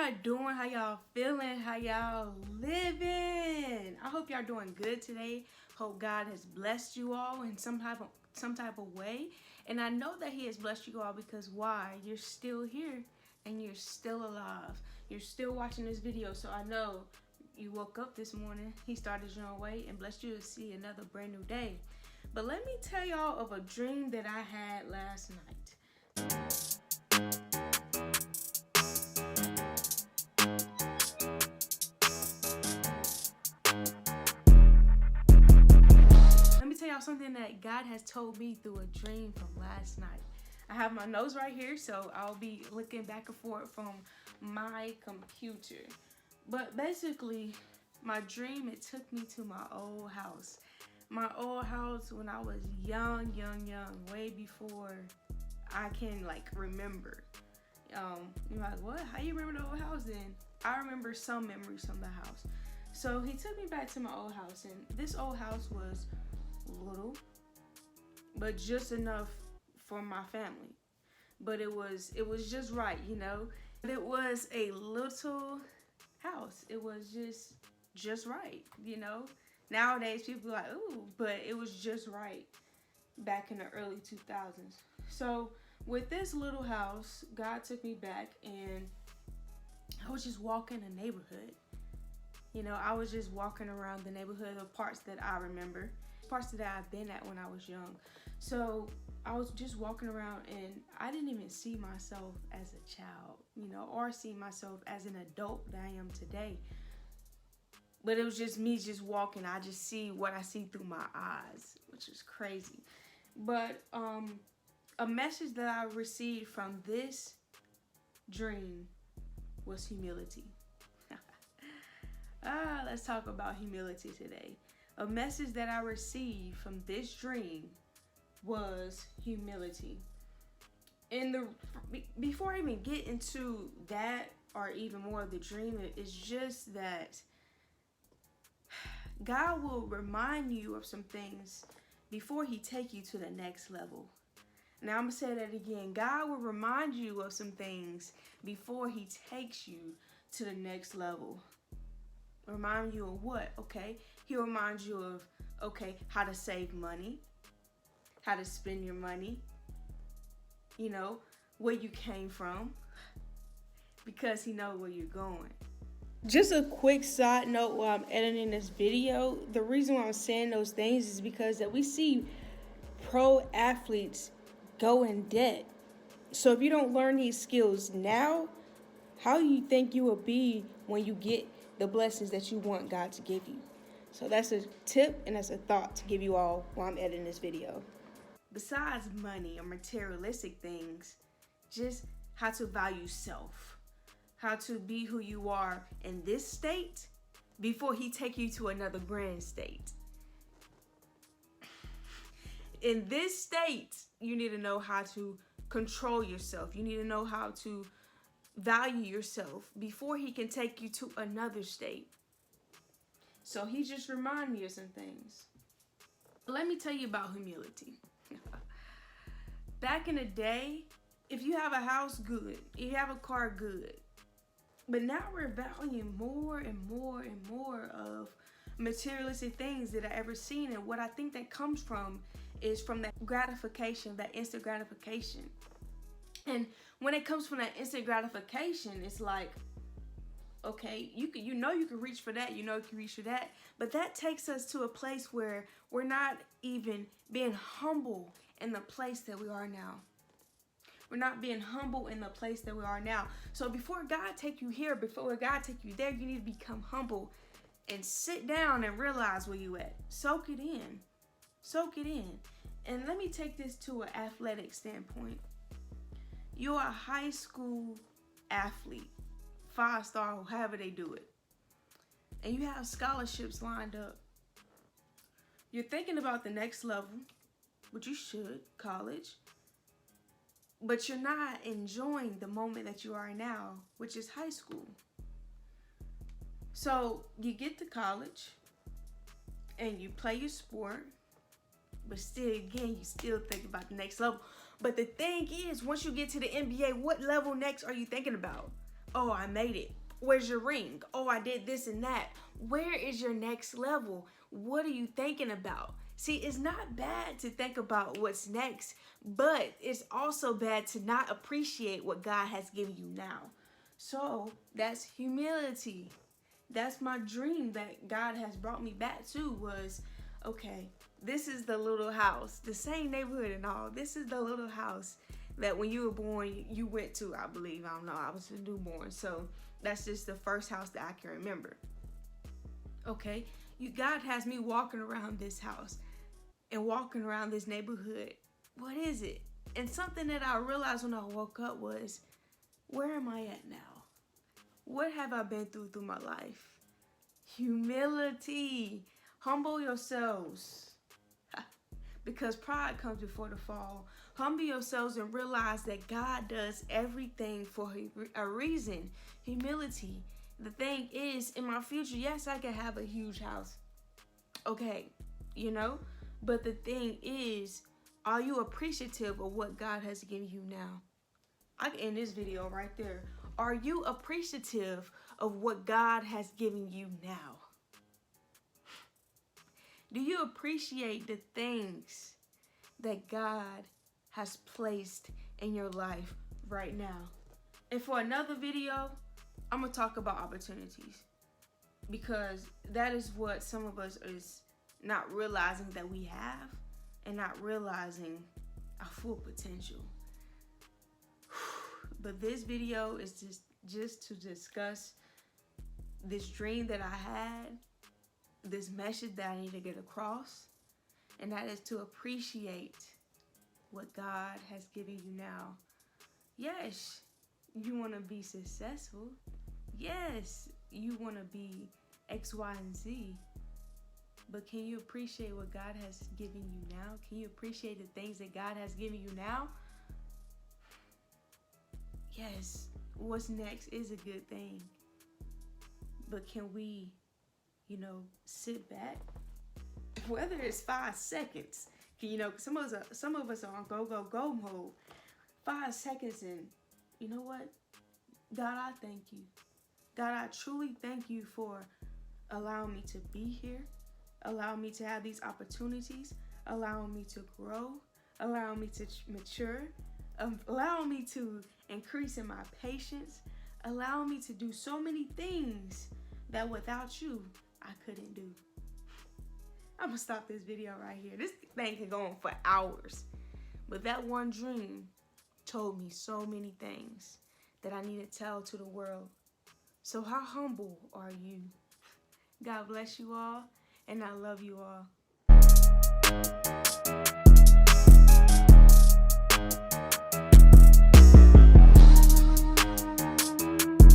y'all doing? How y'all feeling? How y'all living? I hope y'all doing good today. Hope God has blessed you all in some type of way. And I know that He has blessed you all because why? You're still here and you're still alive. You're still watching this video, so I know you woke up this morning. He started your own way and blessed you to see another brand new day. But let me tell y'all of a dream that I had last night. Let me tell y'all something that God has told me through a dream from last night. I have my notes right here, so I'll be looking back and forth from my computer. But basically, my dream, it took me to my old house. My old house when I was young, way before I can remember. You're like, what? How you remember the old house then? I remember some memories from the house. So he took me back to my old house, and this old house was little, but just enough for my family. But it was just right, you know. But it was a little house. It was just right, you know. Nowadays people are like, ooh, but it was just right back in the early 2000s. So with this little house, God took me back, and I was just walking the neighborhood. You know, I was just walking around the neighborhood, the parts that I remember, parts that I've been at when I was young. So I was just walking around, and I didn't even see myself as a child, you know, or see myself as an adult that I am today. But it was just me just walking. I just see what I see through my eyes, which is crazy. But a message that I received from this dream was humility. Let's talk about humility today. A message that I received from this dream was humility. Before I even get into that or even more of the dream, it's just that God will remind you of some things before He take you to the next level. Now I'm gonna say that again. God will remind you of some things before He takes you to the next level. Remind you of what? Okay, He'll remind you of, okay, how to save money, how to spend your money, you know, where you came from, because He knows where you're going. Just a quick side note while I'm editing this video, the reason why I'm saying those things is because that we see pro athletes go in debt. So if you don't learn these skills now, how do you think you will be when you get the blessings that you want God to give you? So that's a tip and that's a thought to give you all while I'm editing this video. Besides money or materialistic things, just how to value self, how to be who you are in this state before He take you to another grand state. In this state, you need to know how to control yourself. You need to know how to value yourself before He can take you to another state. So He just reminded me of some things. Let me tell you about humility. Back in the day, if you have a house, good. If you have a car, good. But now we're valuing more and more and more of materialistic things that I ever seen. And what I think that comes from is from that gratification, that instant gratification. And when it comes from that instant gratification, it's like, okay, you can reach for that, you can reach for that, but that takes us to a place where we're not even being humble in the place that we are now. We're not being humble in the place that we are now. So before God take you here, before God take you there, you need to become humble and sit down and realize where you at. Soak it in. Soak it in. And let me take this to an athletic standpoint. You're a high school athlete, 5-star, however they do it, and you have scholarships lined up. You're thinking about the next level, which you should, college, but you're not enjoying the moment that you are now, which is high school. So you get to college and you play your sport, but still, again, you still think about the next level. But the thing is, once you get to the NBA, what level next are you thinking about? Oh, I made it. Where's your ring? Oh, I did this and that. Where is your next level? What are you thinking about? See, it's not bad to think about what's next, but it's also bad to not appreciate what God has given you now. So that's humility. That's my dream that God has brought me back to was, okay, this is the little house, the same neighborhood and all. This is the little house that when you were born, you went to, I believe. I don't know. I was a newborn. So that's just the first house that I can remember. Okay, God has me walking around this house and walking around this neighborhood. What is it? And something that I realized when I woke up was, where am I at now? What have I been through my life? Humility. Humble yourselves. Because pride comes before the fall. Humble yourselves and realize that God does everything for a reason. Humility. The thing is, in my future, yes, I can have a huge house. Okay, you know? But the thing is, are you appreciative of what God has given you now? I can end this video right there. Are you appreciative of what God has given you now? Do you appreciate the things that God has placed in your life right now? And for another video, I'm going to talk about opportunities, because that is what some of us is not realizing that we have, and not realizing our full potential. But this video is just to discuss this dream that I had, this message that I need to get across, and that is to appreciate what God has given you now. Yes, you want to be successful. Yes, you want to be X, Y, and Z. But can you appreciate what God has given you now? Can you appreciate the things that God has given you now? Yes, what's next is a good thing. But can we, sit back? Whether it's 5 seconds, some of us are on go mode. 5 seconds and you know what? God, I thank you. God, I truly thank you for allowing me to be here, allowing me to have these opportunities, allowing me to grow, allowing me to mature, allowing me to increase in my patience, allowing me to do so many things that without you, I couldn't do. I'm gonna stop this video right here. This thing can go on for hours. But that one dream told me so many things that I need to tell to the world. So how humble are you? God bless you all, and I love you all.